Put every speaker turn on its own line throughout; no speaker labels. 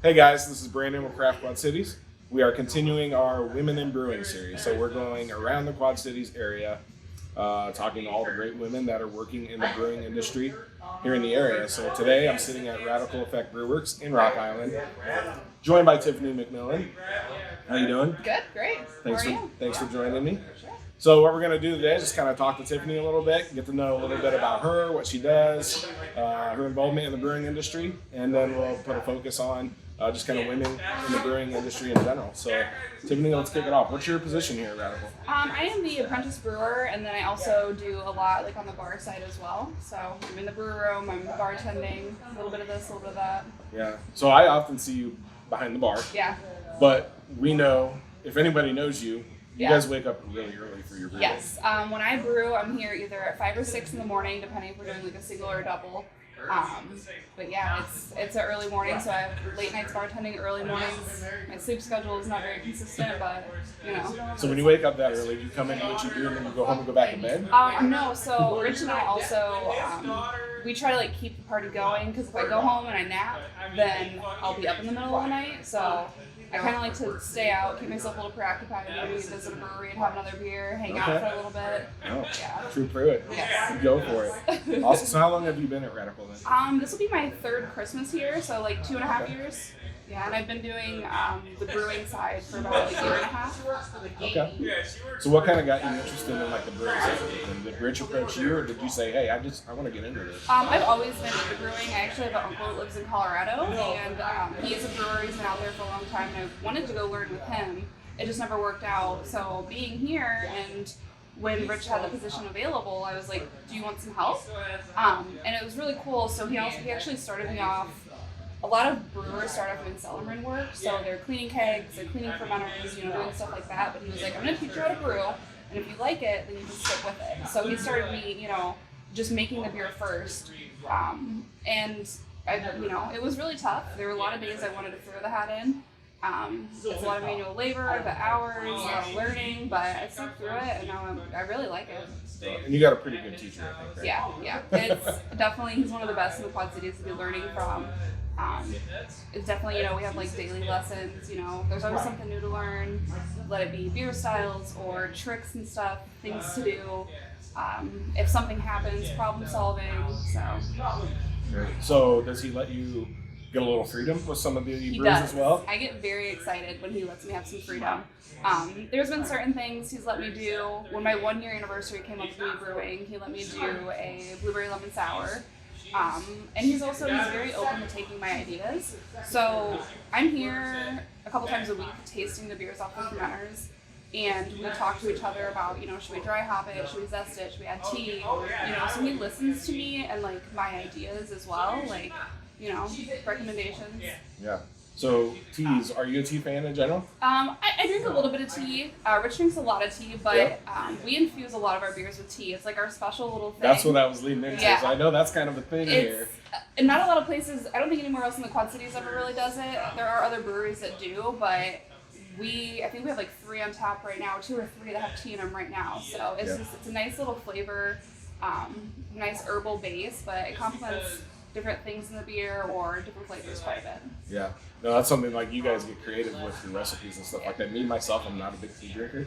Hey guys, this is Brandon with Craft Quad Cities. We are continuing our Women in Brewing series. So we're going around the Quad Cities area, talking to all the great women that are working in the brewing industry here in the area. So today I'm sitting at Radicle Effect Brewerks in Rock Island, joined by Tiffany McMillan. How you doing?
Good, great.
Thanks for joining me. So what we're going to do today is just kind of talk to Tiffany a little bit, get to know a little bit about her, what she does, her involvement in the brewing industry, and then we'll put a focus on just kind of women in the brewing industry in general. So Tiffany, let's kick it off. What's your position here at Radicle?
I am the apprentice brewer, and then I also do a lot on the bar side as well. So I'm in the brew room, I'm bartending, a little bit of this, a little bit of that.
Yeah. So I often see you behind the bar.
Yeah.
But we know, if anybody knows you, you guys wake up really early for your brew.
Yes. When I brew, I'm here either at 5 or 6 in the morning, depending if we're doing a single or a double. But yeah, it's an early morning, so I have late nights bartending, early mornings. My sleep schedule is not very consistent, but
So when you wake up that early, you come in, do what you do, and then you go home and go back to bed?
No, so Rich and I also, we try to keep the party going, because if I go home and I nap, then I'll be up in the middle of the night, so I kind of like to stay out, keep myself a little preoccupied, maybe visit a brewery and have another beer, hang out for a little bit.
Oh,
yeah.
True Pruitt.
Yes.
Go for it. Awesome. So how long have you been at Radicle then?
This will be my third Christmas here, so 2.5 years. Yeah, and I've been doing the brewing side for about a year and a half.
Okay. So what kind of got you interested in the brewing side? Did Rich approach you, or did you say, hey, I want to get into this?
I've always been into brewing. I actually have an uncle that lives in Colorado, and he's a brewer. He's been out there for a long time, and I wanted to go learn with him. It just never worked out. So being here, and when Rich had the position available, I was like, do you want some help? And it was really cool. So he actually started me off. A lot of brewers start off doing cellarman work, so they're cleaning kegs, they're cleaning fermenters, doing stuff like that. But he was like, I'm going to teach you how to brew, and if you like it, then you just stick with it. So he started me, just making the beer first. And it was really tough. There were a lot of days I wanted to throw the hat in. It's a lot of manual labor, the hours, learning, but I stuck through it, and now I really like it.
And you got a pretty good teacher, I think, right?
Yeah. It's definitely, he's one of the best in the Quad Cities to be learning from. It's definitely, we have daily lessons, there's always something new to learn, let it be beer styles or tricks and stuff, things to do, if something happens, problem solving,
So does he let you get a little freedom with some of the brews as well?
I get very excited when he lets me have some freedom. There's been certain things he's let me do. When my 1-year anniversary came up with me brewing, he let me do a blueberry lemon sour. And he's very open to taking my ideas. So I'm here a couple times a week tasting the beers off the fermenters, and we talk to each other about, should we dry hop it, should we zest it, should we add tea, so he listens to me and my ideas as well, recommendations.
Yeah. So teas, are you a tea fan in general?
I drink a little bit of tea. Rich drinks a lot of tea, but we infuse a lot of our beers with tea. It's our special little thing.
That's what I was leading into.
Yeah.
So I know that's kind of a thing here.
And not a lot of places, I don't think anywhere else in the Quad Cities ever really does it. There are other breweries that do, but I think we have 3 on tap right now, 2 or 3 that have tea in them right now. So it's a nice little flavor, nice herbal base, but it complements different things in the beer or different flavors quite a bit.
Yeah. No, that's something you guys get creative with your recipes and stuff like that. Me, myself, I'm not a big tea drinker.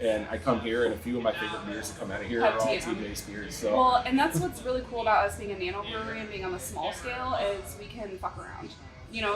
And I come here, and a few of my favorite beers that come out of here are all tea-based beers. So.
Well, and that's what's really cool about us being a nano brewery and being on the small scale is we can fuck around.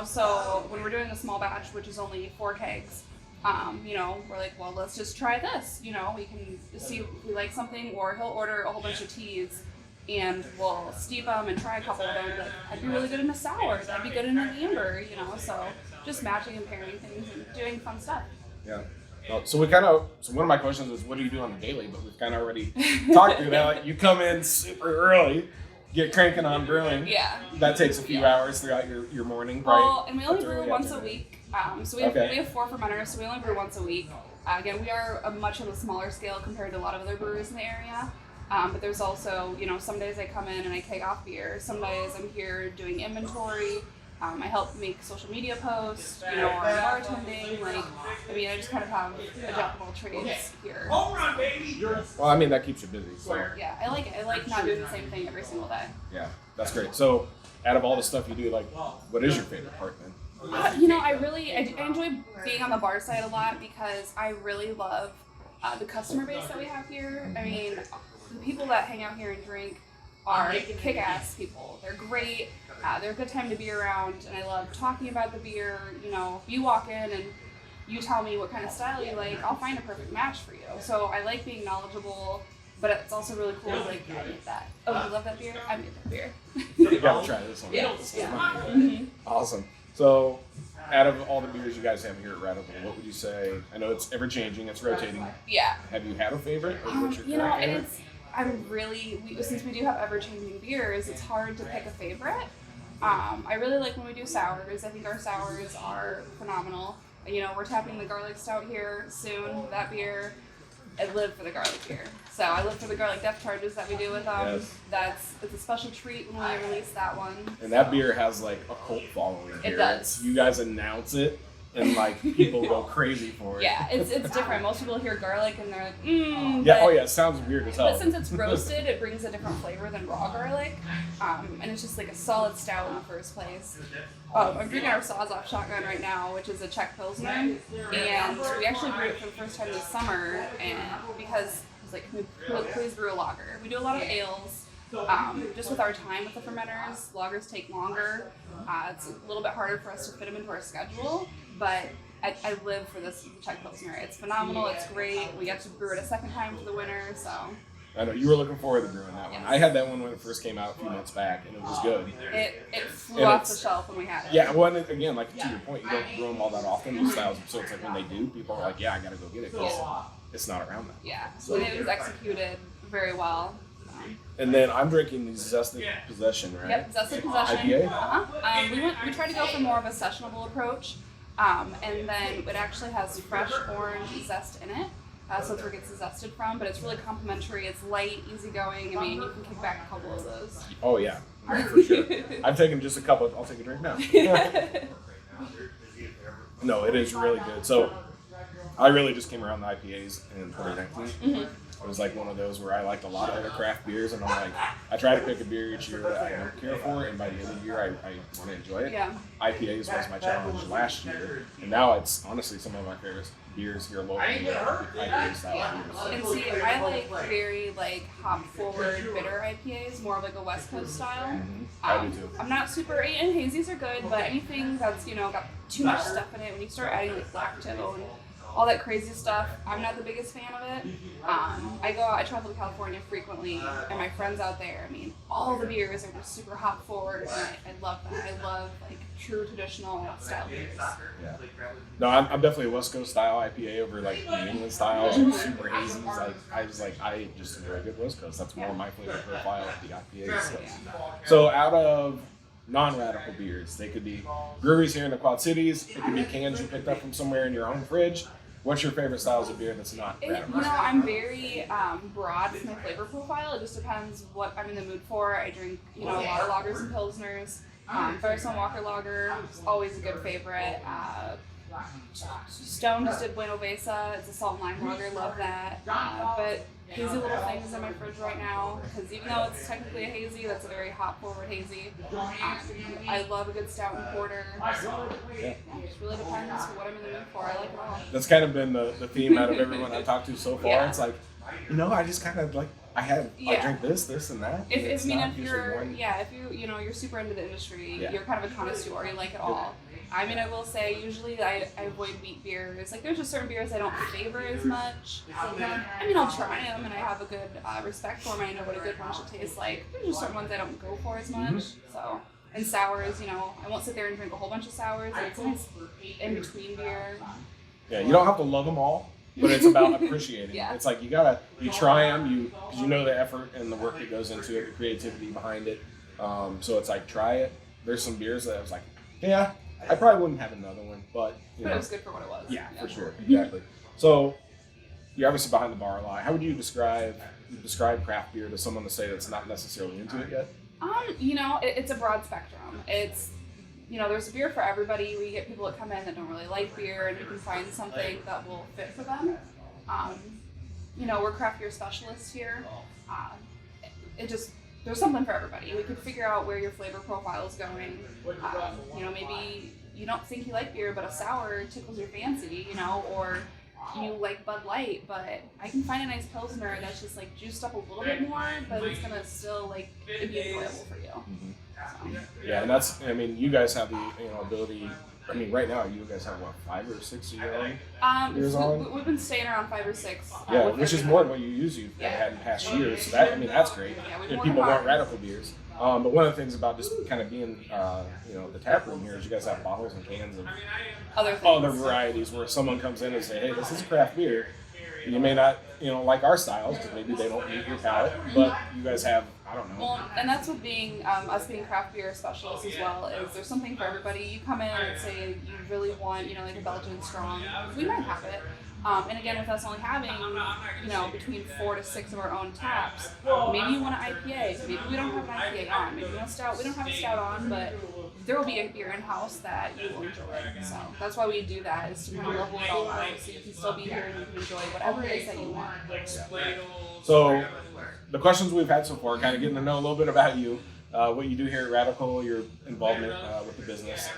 So when we're doing a small batch, which is only 4 kegs, we're like, well, let's just try this. We can see if we like something, or he'll order a whole bunch of teas, and we'll steep them and try a couple of them. That'd be really good in a sour. That'd be good in an amber. So just matching and pairing things and doing fun stuff.
Yeah. Well, so one of my questions is, what do you do on the daily? But we've kind of already talked through that. You come in super early, get cranking on brewing.
Yeah.
That takes a few hours throughout your morning.
Well, and we only brew once a week. So we have 4 fermenters, so we only brew once a week. Again, we are much on a smaller scale compared to a lot of other breweries in the area. But there's also, some days I come in and I keg off beer. Some days I'm here doing inventory. I help make social media posts, or bartending. I just kind of have a jack of all trades here.
Well, that keeps you busy. So.
Yeah, I like it. I like not doing the same thing every single day.
Yeah, that's great. So, out of all the stuff you do, what is your favorite part then?
I enjoy being on the bar side a lot because I really love the customer base that we have here. I mean, the people that hang out here and drink are kick-ass people. They're great. They're a good time to be around, and I love talking about the beer. You know, if you walk in and you tell me what kind of style you like, I'll find a perfect match for you. So I like being knowledgeable, but it's also really cool. Like, I made that. Oh, you love that beer? I made that beer.
You gotta try this one.
Yeah.
This is mine. Awesome. So, out of all the beers you guys have here at Radicle, what would you say? I know it's ever changing, it's rotating.
Yeah.
Have you had a favorite? Or what's your
You know,
favorite?
since we do have ever-changing beers, it's hard to pick a favorite. I really like when we do sours. I think our sours are phenomenal. You know, we're tapping the garlic stout here soon. That beer, I live for the garlic beer. So I live for the garlic depth charges that we do with them.
Yes.
It's a special treat when we release that one.
And that beer has like a cult following here.
It does.
You guys announce it, and like people go crazy for it.
Yeah, it's different. Most people hear garlic and they're like,
Yeah. Oh yeah. It sounds weird as hell.
But since it's roasted, it brings a different flavor than raw garlic, and it's just like a solid stout in the first place. I'm drinking our Saw's-Off Shotgun right now, which is a Czech Pilsner, and we actually brewed it for the first time this summer, and because I was like, can we please brew a lager? We do a lot of ales. Just with our time with the fermenters, lagers take longer. It's a little bit harder for us to fit them into our schedule, but I live for this Czech Pilsner. It's phenomenal. It's great. We got to brew it a second time for the winter, so.
I know you were looking forward to brewing that one.
Yes.
I had that one when it first came out a few months back, and it was good.
It flew
And
off the shelf when we had it.
Yeah, well, and again, like to your point, you don't brew them all that often. Those styles, so it's like when they do, people are like, "Yeah, I gotta go get it," because it's not around that.
Yeah, and it was executed very well.
And then I'm drinking the Zested Possession, right?
Yep, Zested Possession.
IPA?
We tried to go for more of a sessionable approach, and then it actually has fresh orange zest in it. So that's where it gets zested from, but it's really complimentary. It's light, easygoing. I mean, you can kick back a couple of those.
Oh yeah, for sure. I've taken just a couple. I'll take a drink now. No, it is really good. So I really just came around the IPAs in 2019. It was like one of those where I liked a lot of other craft beers, and I'm like, I try to pick a beer each year that I don't care for, and by the end of the year, I want to enjoy it.
Yeah.
IPAs was my challenge last year, and now it's honestly some of my favorite beers here locally. IPA style beers.
And see, I like very hop forward bitter IPAs, more of like a West Coast style.
I do too.
I'm not super, and hazies are good, but anything that's got too much stuff in it, when you start adding like lacto and all that crazy stuff, I'm not the biggest fan of it. I travel to California frequently, and my friends out there, I mean, all the beers are just super hop forward, and I love that. I love like true traditional style beers.
Yeah. No, I'm definitely a West Coast style IPA over like New England styles, and super hazy. I just enjoy a good West Coast. That's more my flavor profile of the IPAs. So out of non-Radicle beers, they could be breweries here in the Quad Cities. It could be cans you picked up from somewhere in your own fridge. What's your favorite styles of beer that's not Radicle?
I'm very broad with my flavor profile. It just depends what I'm in the mood for. I drink, a lot of lagers and pilsners. Firestone Walker Lager is always a good favorite. Stone just did Bueno Besa. It's a salt and lime lager. Love that. But hazy little things in my fridge right now, because even though it's technically a hazy, that's a very hop forward hazy. I love a good stout and porter. So, it just really depends what I'm in the mood for. I like it all.
That's kind of been the theme out of everyone I've talked to so far.
Yeah.
It's like, I just kind of like I drink this, and that.
If you're super into the industry, you're kind of a connoisseur. You like it all. I mean, I will say, usually I avoid wheat beers. Like, there's just certain beers I don't favor as much. I mean, I'll try them, and I have a good respect for them. I know what a good one should taste like. There's just certain ones I don't go for as much. So, and sours, I won't sit there and drink a whole bunch of sours. It's a nice in-between beer.
Yeah, you don't have to love them all, but it's about appreciating.
Yeah.
It's like you try them, because you know the effort and the work that goes into it, the creativity behind it. So it's like, try it. There's some beers that I was like, yeah, I probably wouldn't have another one, but
it was good for what it was.
Yeah, for sure, exactly. So you're obviously behind the bar a lot. How would you describe craft beer to someone to say that's not necessarily into it yet?
It's a broad spectrum. It's there's a beer for everybody. We get people that come in that don't really like beer, and you can find something that will fit for them. We're craft beer specialists here. There's something for everybody. We can figure out where your flavor profile is going. Maybe you don't think you like beer, but a sour tickles your fancy, you know, or you like Bud Light, but I can find a nice Pilsner that's just like juiced up a little bit more, but it's gonna still like it'd be enjoyable for you. So.
Yeah, and that's, I mean, you guys have the ability. I mean, right now you guys have what, 5 or 6 years on?
We've been staying around 5 or 6.
Yeah, which is more than what you usually had in past years. So that, I mean, that's great.
Yeah,
and people want Radicle beers. But one of the things about just kind of being, the tap room here is you guys have bottles and cans of other varieties where someone comes in and say, hey, this is craft beer. You may not, like our styles because maybe they don't meet your palate, but you guys have, I don't know.
Well, and that's what being us being craft beer specialists as well is there's something for everybody. You come in and say you really want, like a Belgian strong. We might have it. And again, with us only having, between 4 to 6 of our own taps, maybe you want an IPA. Maybe we don't have an IPA on. Maybe you want a stout. We don't have a stout on, but there will be a beer in-house that you will enjoy. So that's why we do that, is to kind of level it all out so you can still be here and you can enjoy whatever it is that you want.
So the questions we've had so far, kind of getting to know a little bit about you, what you do here at Radicle, your involvement with the business.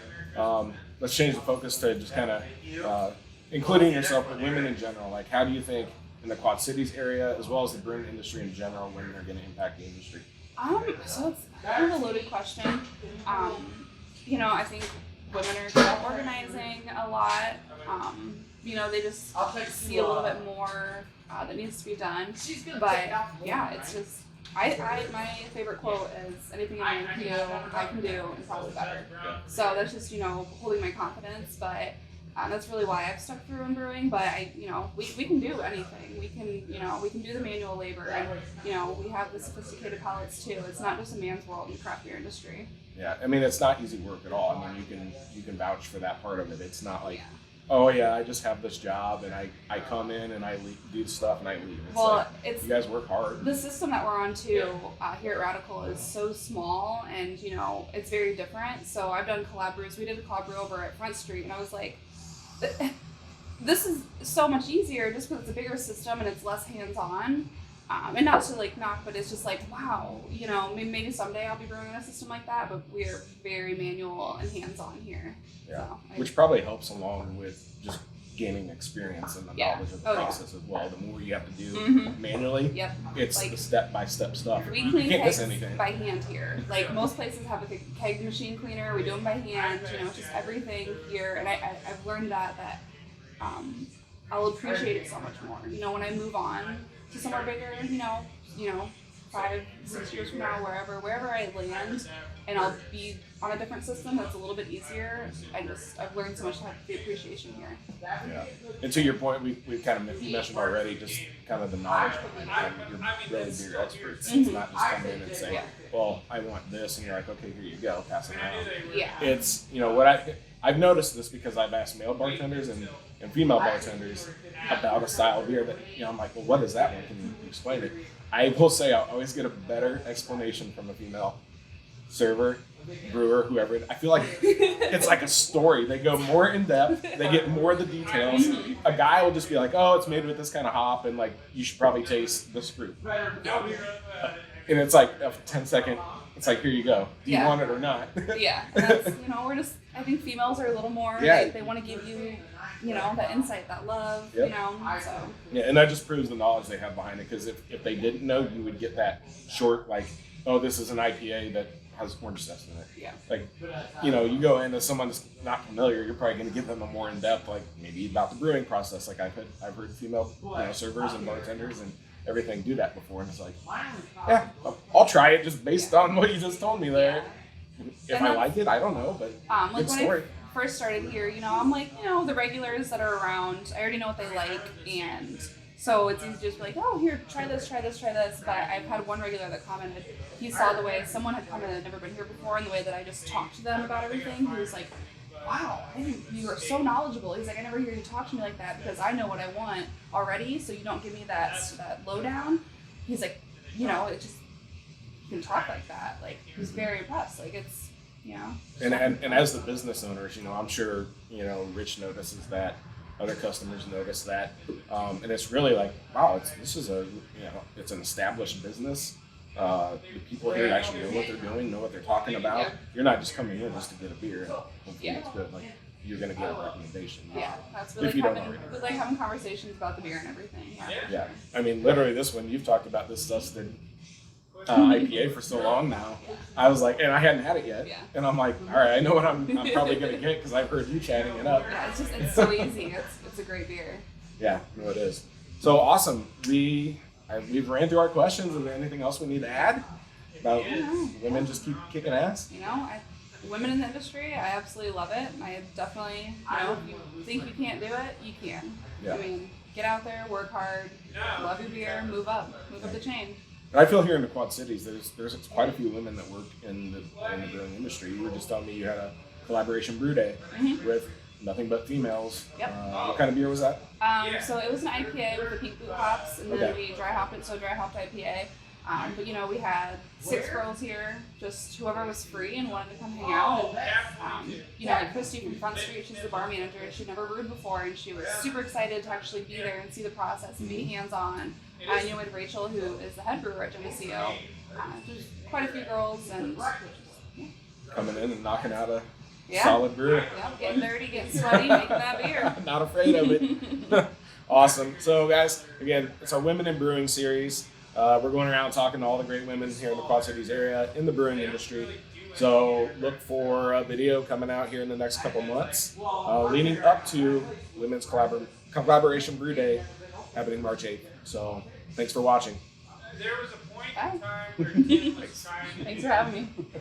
Let's change the focus to just kind of including yourself, but women in general. Like, how do you think in the Quad Cities area, as well as the brewing industry in general, women are going to impact the industry?
So it's kind of a loaded question. I think women are good at organizing a lot. They just see a little bit more that needs to be done. But yeah, it's just, my favorite quote is, anything a man can do, I can do, and probably better. So that's just, holding my confidence, but that's really why I've stuck through in brewing. But we can do anything. We can do the manual labor, and we have the sophisticated palates too. It's not just a man's world in the craft beer industry.
Yeah, I mean, it's not easy work at all. I mean, you can vouch for that part of it. It's not like, oh yeah, I just have this job and I come in and I do stuff and I leave. It's you guys work hard.
The system that we're on too here at Radicle is so small, and it's very different. So I've done collab brews. We did a collab brew over at Front Street, and I was like, this is so much easier just because it's a bigger system and it's less hands-on. And not to knock, but it's just like, wow, maybe someday I'll be brewing in a system like that, but we're very manual and hands-on here.
Yeah, so, which probably helps along with just gaining experience and the knowledge of the process as well. The more you have to do manually, it's the step-by-step stuff.
We clean kegs by hand here. Like, most places have a keg machine cleaner. We do them by hand. Just everything here. And I've learned that I'll appreciate it so much more. When I move on to somewhere bigger, 5, 6 years from now, wherever I land, and I'll be on a different system that's a little bit easier. I've learned so much to have the appreciation here.
Yeah. And to your point, we've kind of mentioned already, just kind of the knowledge behind it. You're really beer experts. It's not just come in and say, well, I want this, and you're like, okay, here you go, pass it around.
Yeah.
It's, what I've noticed this because I've asked male bartenders and female bartenders about a style of beer that, I'm like, well, what is that one? Can you explain it? I will say I'll always get a better explanation from a female server, brewer, whoever. I feel like it's like a story. They go more in depth. They get more of the details. A guy will just be like, oh, it's made with this kind of hop, and you should probably taste this fruit. And it's like a 10-second. It's like, here you go. Do you want it or not?
Yeah. And that's, I think females are a little more, they want to give you, that insight, that love, so.
Yeah, and that just proves the knowledge they have behind it, because if they didn't know, you would get that short, oh, this is an IPA that has orange zest in it.
Yeah.
You go in as someone that's not familiar, you're probably going to give them a more in-depth, maybe about the brewing process. I've heard female servers and bartenders and everything do that before, and it's like, yeah, I'll try it just based on what you just told me there. If I like it, I don't know, but good story.
When I first started here, I'm like, the regulars that are around, I already know what they like, and so it's easy to just be like, oh, here, try this. But I've had one regular that commented, he saw the way someone had come in and had never been here before, and the way that I just talked to them about everything. He was like, wow, you are so knowledgeable. He's like, I never hear you talk to me like that because I know what I want already, so you don't give me that lowdown. He's like, it just, you can talk like that. He was very impressed. It's,
And as the business owners, I'm sure, Rich notices that, other customers notice that, and it's really like, wow, this is it's an established business. the people here actually know what they're doing, know what they're talking about.
Yeah.
You're not just coming in just to get a beer and hopefully
Yeah.
it's good. Like, you're going to get a recommendation.
Yeah, that's
If you don't already.
we like having conversations about the beer and everything. Yeah.
Yeah. I mean, literally this one, you've talked about this Dustin IPA for so long now. I was like, and I hadn't had it yet.
Yeah.
And I'm like, all right, I know what I'm probably going to get because I've heard you chatting it up.
Yeah, it's so easy. It's a great beer.
Yeah, no, it is. So awesome. We've ran through our questions. Is there anything else we need to add about women just keep kicking ass?
You know, women in the industry, I absolutely love it. I definitely, if you think you can't do it, you can.
Yeah.
I mean, get out there, work hard, love your beer, move up the chain.
I feel here in the Quad Cities, there's quite a few women that work in the brewing industry. You were just telling me you had a collaboration brew day with nothing but females.
Yep.
What kind of beer was that?
So it was an IPA with the pink boot hops, and then
Okay.
we dry hopped it, so dry hopped IPA. But we had 6 girls here, just whoever was free and wanted to come hang out. And like Christy from Front Street, she's the bar manager. She'd never brewed before, and she was super excited to actually be there and see the process and be hands-on. With Rachel, who is the head brewer at Geneseo, there's quite a few girls and
Coming in and knocking out a
yeah.
solid brew.
Yep, getting dirty, getting sweaty, making that beer.
Not afraid of it. Awesome. So guys, again, it's our Women in Brewing series. We're going around talking to all the great women here in the Quad Cities area in the brewing industry. So look for a video coming out here in the next couple months, leading up to Women's Collaboration Brew Day happening March 8th. So thanks for watching.
There was a point
Bye.
in time where it was
Thanks for having me.